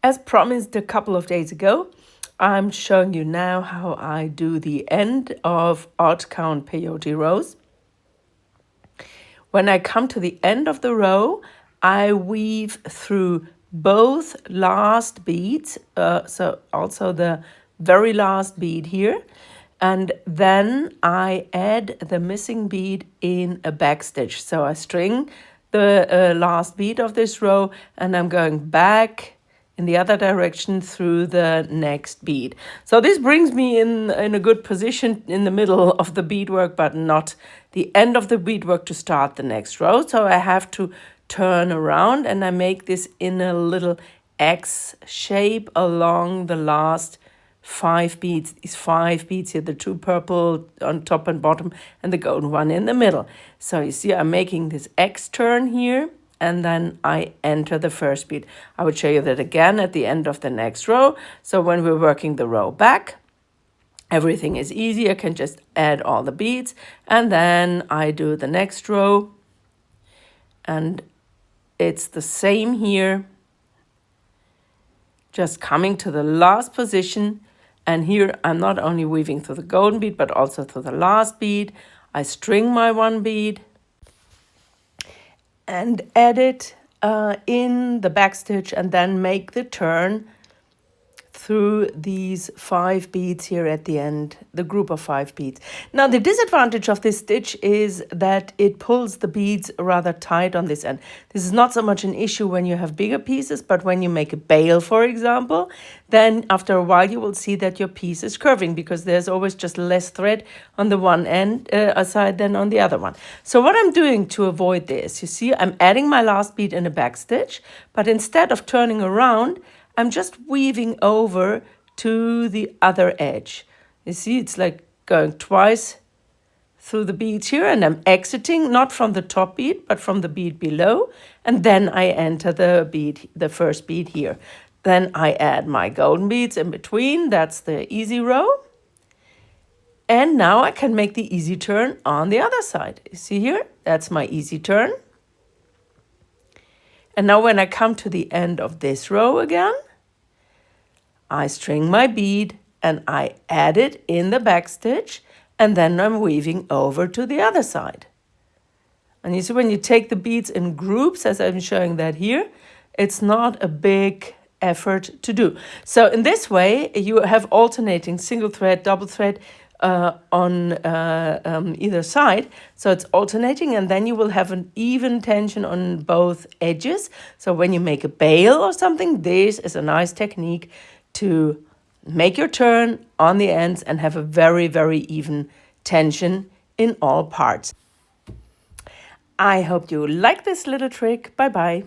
As promised a couple of days ago, I'm showing you now how I do the end of odd count peyote rows. When I come to the end of the row, I weave through both last beads, so also the very last bead here, and then I add the missing bead in a back stitch. So I string the last bead of this row and I'm going back in the other direction through the next bead. So this brings me in a good position in the middle of the beadwork, but not the end of the beadwork to start the next row. So I have to turn around and I make this in a little X shape along the last 5 beads. These 5 beads here, the 2 purple on top and bottom and the golden one in the middle. So you see I'm making this X turn here, and then I enter the first bead. I would show you that again at the end of the next row. So when we're working the row back, everything is easy. I can just add all the beads, and then I do the next row, and it's the same here, just coming to the last position. And here I'm not only weaving through the golden bead, but also through the last bead. I string my 1 bead and add it in the back stitch and then make the turn through these 5 beads here at the end, the group of 5 beads. Now the disadvantage of this stitch is that it pulls the beads rather tight on this end. This is not so much an issue when you have bigger pieces, but when you make a bail, for example, then after a while you will see that your piece is curving because there's always just less thread on the one end side than on the other one. So what I'm doing to avoid this, you see, I'm adding my last bead in a back stitch, but instead of turning around, I'm just weaving over to the other edge. You see, it's like going twice through the beads here, and I'm exiting not from the top bead, but from the bead below, and then I enter the first bead here. Then I add my golden beads in between. That's the easy row. And now I can make the easy turn on the other side. You see here, that's my easy turn. And now when I come to the end of this row again, I string my bead and I add it in the back stitch, and then I'm weaving over to the other side. And you see when you take the beads in groups, as I'm showing that here, it's not a big effort to do. So in this way, you have alternating single thread, double thread on either side. So it's alternating, and then you will have an even tension on both edges. So when you make a bail or something, this is a nice technique to make your turn on the ends and have a very, very even tension in all parts. I hope you like this little trick. Bye-bye.